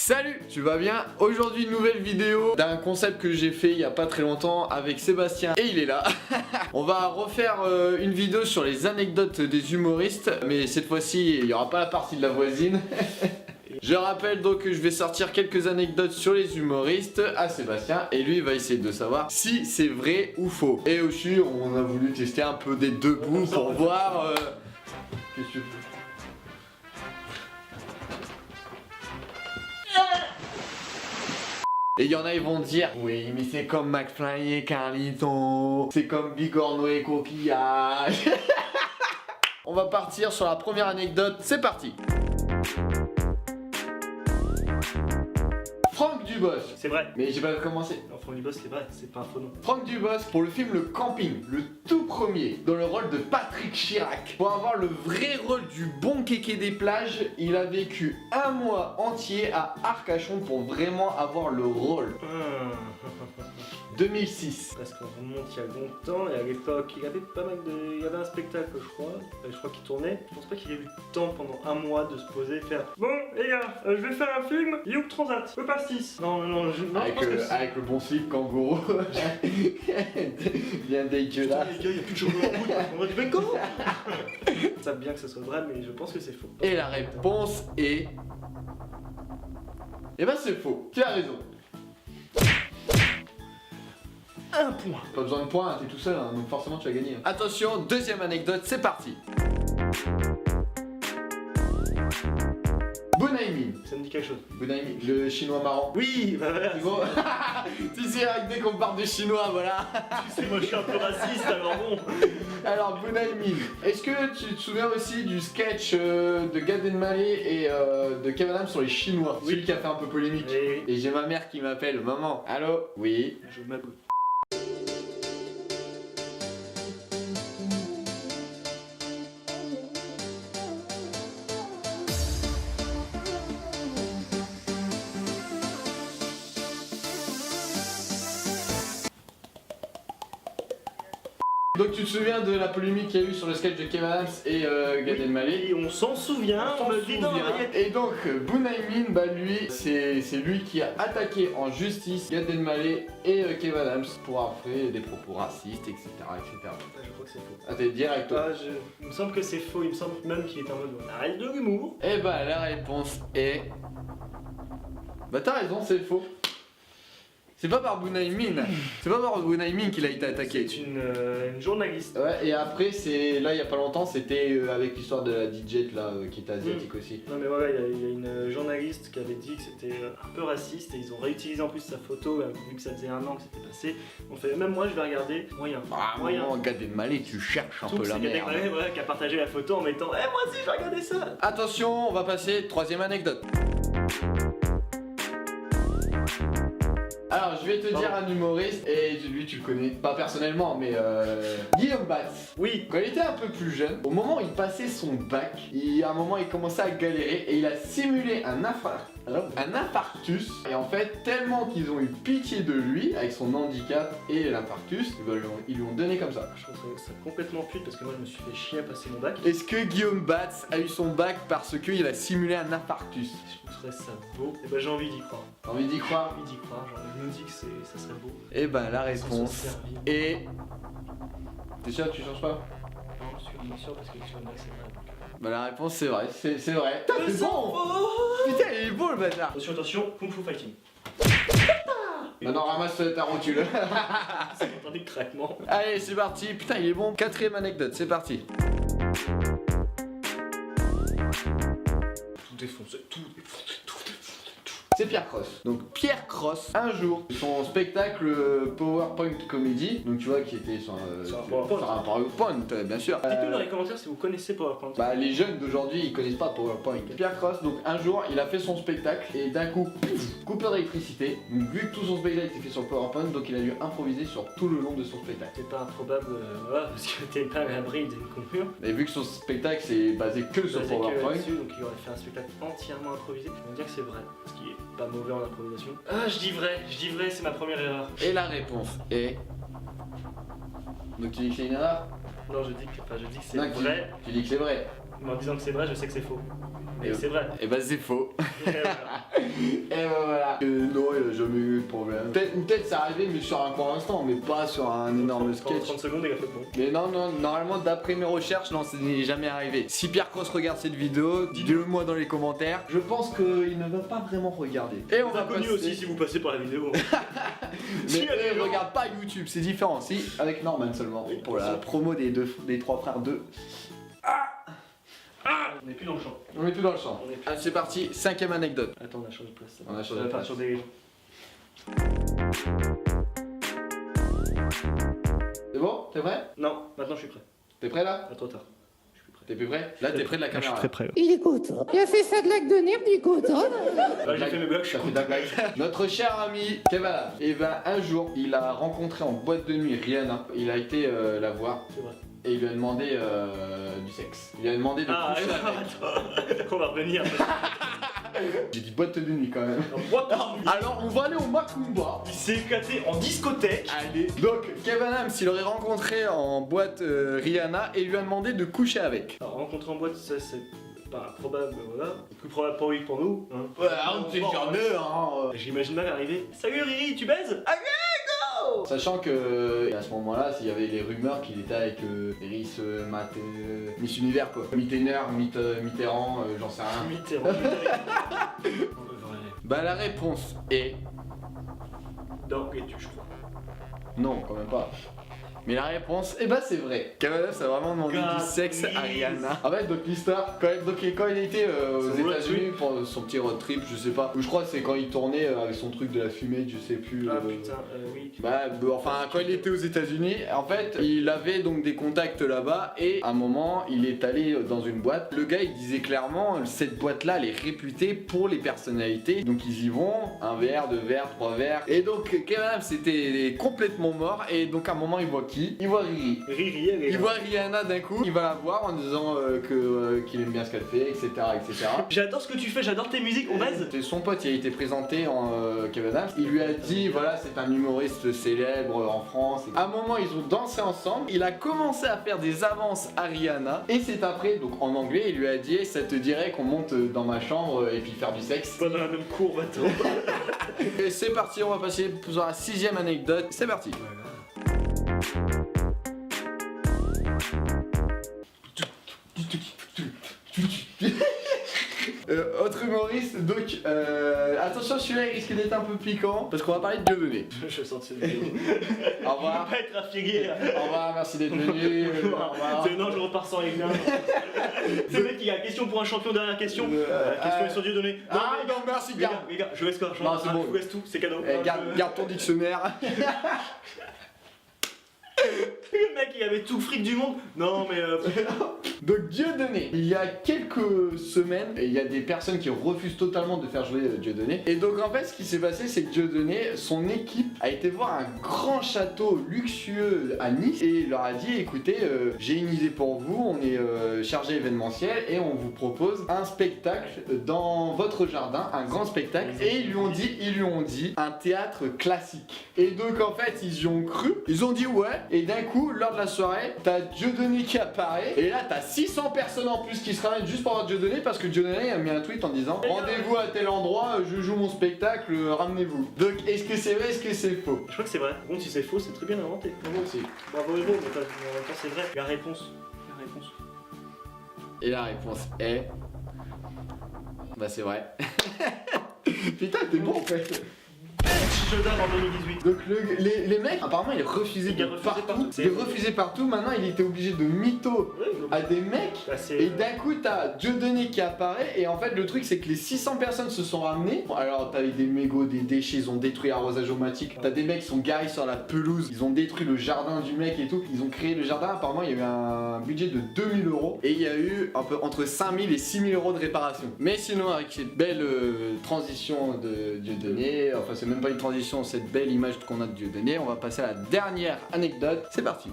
Salut, tu vas bien? Aujourd'hui une nouvelle vidéo d'un concept que j'ai fait il y a pas très longtemps avec Sébastien et il est là. On va refaire une vidéo sur les anecdotes des humoristes, mais cette fois-ci il n'y aura pas la partie de la voisine. Je rappelle donc que je vais sortir quelques anecdotes sur les humoristes à Sébastien et lui il va essayer de savoir si c'est vrai ou faux. Et aussi on a voulu tester un peu des deux bouts pour voir... Qu'est-ce que tu veux? Et il y en a, ils vont dire oui, mais c'est comme McFly et Carlito, c'est comme Bigorneau et Coquillage. On va partir sur la première anecdote, c'est parti. Franck Dubosc. C'est vrai. Mais j'ai pas commencé. Non, Franck Dubosc, c'est vrai, c'est pas un faux nom. Franck Dubosc pour le film Le Camping, le tout premier, dans le rôle de Patrick Chirac. Pour avoir le vrai rôle du bon kéké des plages, il a vécu un mois entier à Arcachon pour vraiment avoir le rôle. 2006. Parce qu'on remonte il y a longtemps et à l'époque, il avait pas mal de... Il y avait un spectacle, je crois qu'il tournait. Je pense pas qu'il ait eu le temps pendant un mois de se poser et faire bon, les gars, je vais faire un film, Youk Transat, le pastis. Non, je pense que avec le bon slip kangourou. Bien dégueulasse. les gars, il y a plus de chocolat en route, on va du bacon. Ils savent bien que ce soit vrai, mais je pense que c'est faux. Et la réponse est... Eh ben c'est faux, tu as raison. Un point. Pas besoin de points, t'es tout seul, hein, donc forcément tu vas gagner. Attention, deuxième anecdote, c'est parti. Bunaimin. Ça me dit quelque chose. Bunaimin, le chinois marrant. Oui, bah voilà. C'est bon. Tu sais, dès qu'on parle de chinois, voilà. Tu sais, moi je suis un peu raciste, alors bon. Alors, Bunaimin, est-ce que tu te souviens aussi du sketch de Gad Elmaleh et de Kev Adams sur les chinois? Oui. Celui qui a fait un peu polémique. Oui. Et j'ai ma mère qui m'appelle, maman. Allô? Oui. Je m'abonne. Donc tu te souviens de la polémique qu'il y a eu sur le sketch de Kev Adams et Gad Elmaleh? Et on s'en souvient, on me dit dans l'oreillette. Et donc Bunaimin, bah lui, c'est lui qui a attaqué en justice Gad Elmaleh et Kev Adams pour avoir fait des propos racistes, etc. etc. Ah, je crois que c'est faux. Ah t'es direct toi. Il me semble que c'est faux, il me semble même qu'il est en mode on arrête de l'humour. Et bah la réponse est... Bah t'as raison, c'est faux. C'est pas par Bunaimin, c'est pas par Bunaimin qu'il a été attaqué. C'est une journaliste. Ouais, et après, c'est là il y a pas longtemps, c'était avec l'histoire de la DJ là qui était asiatique aussi. Non mais voilà, il y a une journaliste qui avait dit que c'était un peu raciste et ils ont réutilisé en plus sa photo vu que ça faisait un an que c'était passé. On fait même moi je vais regarder, moyen. Ah, moyen. moment, Gad Elmaleh, tu cherches un Tout peu la c'est Gad merde. Elmaleh, voilà, qui a partagé la photo en mettant moi aussi je vais regarder ça. Attention, on va passer troisième anecdote. Alors, je vais te dire un humoriste, et lui tu le connais pas personnellement, mais Guillaume Batz. Oui. Quand il était un peu plus jeune, au moment où il passait son bac, à un moment il commençait à galérer et il a simulé un infarctus. Et en fait, tellement qu'ils ont eu pitié de lui avec son handicap et l'infarctus, ils lui ont donné comme ça. Je trouve ça complètement pute parce que moi je me suis fait chier à passer mon bac. Est-ce que Guillaume Batz a eu son bac parce qu'il a simulé un infarctus? Je trouverais ça beau. Et ben j'ai envie d'y croire. T'as envie d'y croire? J'ai envie d'y croire, genre, je me dis que ça serait beau. Et ben la Sans réponse s'en servir. est... T'es sûr que tu changes pas? Non, je suis bien sûr parce que sur le bac c'est vrai. Bah la réponse c'est vrai, c'est vrai. Putain, c'est bon! Oh Putain, il est beau le bâtard! attention, attention, Kung Fu Fighting. Maintenant ramasse ta rotule. C'est entendu le craquement. Allez, c'est parti. Putain, il est bon. Quatrième anecdote, c'est parti. Tout défoncé, tout défoncé, tout défoncé. C'est Pierre Cross. Donc Pierre Cross, un jour, son spectacle PowerPoint Comedy, donc tu vois qui était sur Sur un PowerPoint. sur un PowerPoint, bien sûr. Dites-nous dans les commentaires si vous connaissez PowerPoint. Bah les jeunes d'aujourd'hui ils connaissent pas PowerPoint. Pierre Cross, donc un jour il a fait son spectacle et d'un coup, pif, coupure d'électricité. Donc vu que tout son spectacle était fait sur PowerPoint, donc il a dû improviser sur tout le long de son spectacle. C'est pas improbable, voilà, parce que t'es pas à l'abri d'une coupure. Mais vu que son spectacle c'est basé que sur Basé que PowerPoint, là-dessus, donc il aurait fait un spectacle entièrement improvisé. Je vais me dire que c'est vrai, ce qui est pas mauvais en improvisation. Ah, je dis vrai, c'est ma première erreur. et la réponse est... Donc tu dis que c'est une erreur? Non, je dis que c'est Non, vrai. Tu dis que c'est vrai. Mais en disant que c'est vrai, je sais que c'est faux. Mais c'est vrai. Et bah c'est faux. Et voilà. Et bah voilà. Non, il a jamais eu de problème. Peut-être c'est arrivé, mais sur un court instant, mais pas sur un énorme Pendant sketch. 30 secondes, il a fait bon. Mais non, normalement, d'après mes recherches, non, ça n'est jamais arrivé. Si Pierre Cross regarde cette vidéo, dites-le moi dans les commentaires. Je pense qu'il ne va pas vraiment regarder. Et on va Inconnu passer... aussi si vous passez par la vidéo. Mais il regarde pas YouTube, c'est différent. Si, avec Norman seulement. Oui, pour la promo des trois frères 2. On est plus dans le champ. On est tout dans le champ. On est plus- Allez, c'est parti, 5ème anecdote. Attends, on a changé de place. On a changé de va place. sur des... C'est bon? T'es prêt? Non, maintenant je suis prêt. T'es prêt là? Pas trop tard. Je suis plus prêt. T'es plus prêt? Là, t'es près de la Je suis caméra. très prêt. Il est content. Il a fait ça de lac de nerfs, il est content. Là, j'ai fait mes blagues, je suis Ça fait de la blague. Notre cher ami Kevin Adams, et ben un jour, il a rencontré en boîte de nuit Rihanna. Il a été la voir C'est vrai. et il lui a demandé du sexe. Il lui a demandé de Ah, coucher avec. attends. On va revenir. J'ai dit boîte de nuit quand même. What? Alors, on va aller au Macumba. Il s'est éclaté en discothèque. Allez. Donc, Kevin Adams, il aurait rencontré en boîte Rihanna et il lui a demandé de coucher avec. Alors, rencontrer en boîte, ça c'est pas probable, voilà. Plus probable pour lui que pour nous. Hein. Ouais, on sait jamais, hein. J'imagine mal arriver. Salut Riri, tu baises? Ah, Sachant que à ce moment-là, s'il y avait les rumeurs qu'il était avec Iris Miss Univers quoi. Mitterrand, Mitterrand, j'en sais rien. Mitterrand. Bah la réponse est Non, et tu, je crois. non, quand même pas. Mais la réponse, eh bah c'est vrai. Kevin Adams a vraiment demandé God, du sexe à please. Rihanna. En fait, donc l'histoire, quand il était aux Son road États-Unis pour son petit road trip, je sais pas. Ou je crois que c'est quand il tournait avec son truc de la fumée, je sais plus. Ah putain, oui. Enfin, quand il était aux États-Unis, en fait, il avait donc des contacts là-bas et à un moment, il est allé dans une boîte. Le gars, il disait clairement, cette boîte-là, elle est réputée pour les personnalités. Donc ils y vont, un verre, 2 verres, 3 verres. Et donc Kevin Adams était complètement mort et donc à un moment, il voit qui? Il voit Riri. Riri, elle est Il là. voit Rihanna d'un coup, il va la voir en disant qu'il aime bien ce qu'elle fait, etc., etc. J'adore ce que tu fais, j'adore tes musiques, on baise. C'est son pote, il a été présenté en Kevin Adams. Il lui a dit voilà, c'est un humoriste célèbre en France. À un moment, ils ont dansé ensemble. Il a commencé à faire des avances à Rihanna. Et c'est après, donc en anglais, il lui a dit ça te dirait qu'on monte dans ma chambre et puis faire du sexe. Pas dans la même courbe, attends. Et c'est parti, on va passer sur la 6ème anecdote. C'est parti. Autre humoriste, donc attention, celui-là il risque d'être un peu piquant parce qu'on va parler de Dieudonné. Je sens cette vidéo. Au revoir. Pas être affilié. Au revoir, merci d'être venu. Au revoir. Non, je repars sans Eglin. C'est le mec qui a question pour un champion, dernière question. La question est sur Dieu donné. Ah non, merci, Les gars, garde. les gars, je laisse quoi? Non, c'est bon. Je vous laisse tout, c'est cadeau. Garde ton dictionnaire. Le mec, il avait tout le fric du monde. Non, mais. Donc Dieudonné, il y a quelques semaines, il y a des personnes qui refusent totalement de faire jouer Dieudonné. Et donc en fait ce qui s'est passé c'est que Dieudonné, son équipe a été voir un grand château luxueux à Nice et il leur a dit écoutez j'ai une idée pour vous, on est chargé événementiel et on vous propose un spectacle dans votre jardin, un grand spectacle. Et ils lui ont dit un théâtre classique. Et donc en fait ils y ont cru, ils ont dit ouais. Et d'un coup lors de la soirée t'as Dieudonné qui apparaît et là t'as 600 personnes en plus qui se ramènent juste pour voir Dieudonné parce que Dieudonné a mis un tweet en disant rendez-vous à tel endroit, je joue mon spectacle, ramenez-vous. Donc est-ce que c'est vrai, est-ce que c'est faux? Je crois que c'est vrai. Bon, si c'est faux, c'est très bien inventé. Moi aussi. Bravo Héros, mais en même temps, c'est vrai. La réponse. La réponse. Et la réponse est... Bah c'est vrai. Putain t'es bon en fait. Je donne en 2018. Donc les mecs, apparemment il est refusé Il est de refusé partout. partout. Il est refusé partout, maintenant il était obligé de mytho Ouais, à des mecs. bah, c'est. Et d'un coup t'as Dieudonné qui apparaît et en fait le truc c'est que les 600 personnes se sont ramenées. Bon, alors t'as eu des mégots, des déchets, ils ont détruit l'arrosage automatique. T'as des mecs qui sont garés sur la pelouse, ils ont détruit le jardin du mec et tout. Ils ont créé le jardin, apparemment il y a eu un budget de 2000 € et il y a eu un peu entre 5000 et 6000 € de réparation. Mais sinon avec cette belle transition de Dieudonné, enfin c'est même pas une transition, cette belle image qu'on a de Dieudonné, on va passer à la dernière anecdote. C'est parti.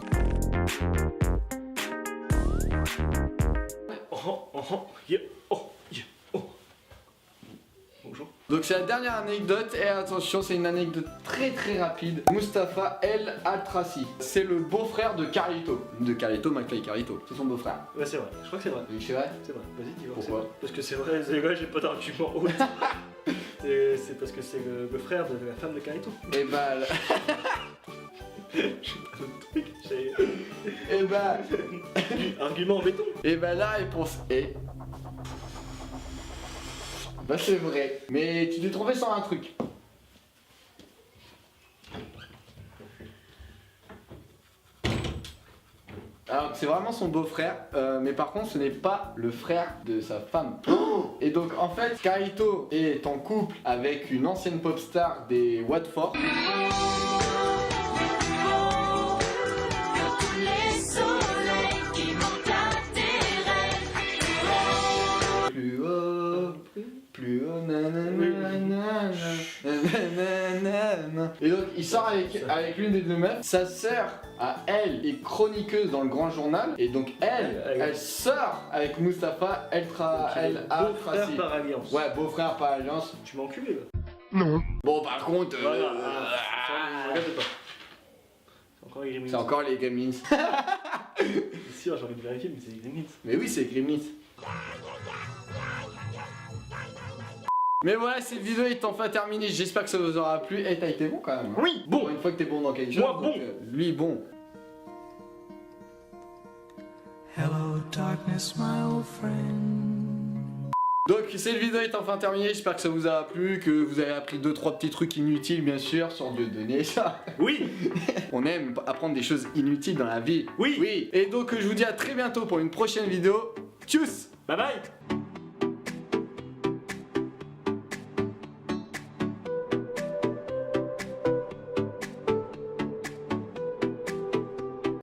Oh, oh, oh, yeah, oh, yeah, oh. Bonjour. Donc c'est la dernière anecdote et attention, c'est une anecdote très très rapide. Mustapha El Atrassi, c'est le beau-frère de Carlito. De Carlito, McFly Carlito. C'est son beau-frère. Ouais, c'est vrai, je crois que c'est vrai. Oui, c'est vrai. C'est vrai, vas-y, dis-moi. Pourquoi? C'est vrai. Parce que c'est vrai, j'ai pas d'argument autre. C'est parce que c'est le frère de la femme de Carlito. Et bah. J'ai Et bah. argument en béton. Et bah la réponse est. Bah c'est vrai. Mais tu t'es trompé sur un truc. Alors c'est vraiment son beau-frère, mais par contre ce n'est pas le frère de sa femme. Et donc en fait, Carlito est en couple avec une ancienne pop star des Watford. Plus haut, nanana, nanana. Et donc il sort avec l'une des deux meufs. Sa sœur, à elle, est chroniqueuse dans le Grand Journal. Et donc elle sort avec Mustapha El Atrassi. Beau-frère par alliance. Ouais, beau-frère par alliance. Tu m'as enculé là. Non. Bon par contre, Voilà, regarde pas. C'est encore les Gremlins. c'est encore les Gremlins. C'est sûr, j'ai envie de vérifier, mais c'est les Gremlins. Mais oui, c'est Gremlins. Mais voilà, cette vidéo est enfin terminée. J'espère que ça vous aura plu. Et t'as été bon quand même. Hein. Oui, bon. Pour une fois que t'es bon dans quelque chose. Moi, bon. Donc, lui, bon. Hello, darkness, my old friend. Donc cette vidéo est enfin terminée, j'espère que ça vous a plu, que vous avez appris 2-3 petits trucs inutiles bien sûr, sur Dieudonné, ça. Oui. On aime apprendre des choses inutiles dans la vie. Oui. Oui. Et donc je vous dis à très bientôt pour une prochaine vidéo. Tchuss. Bye bye.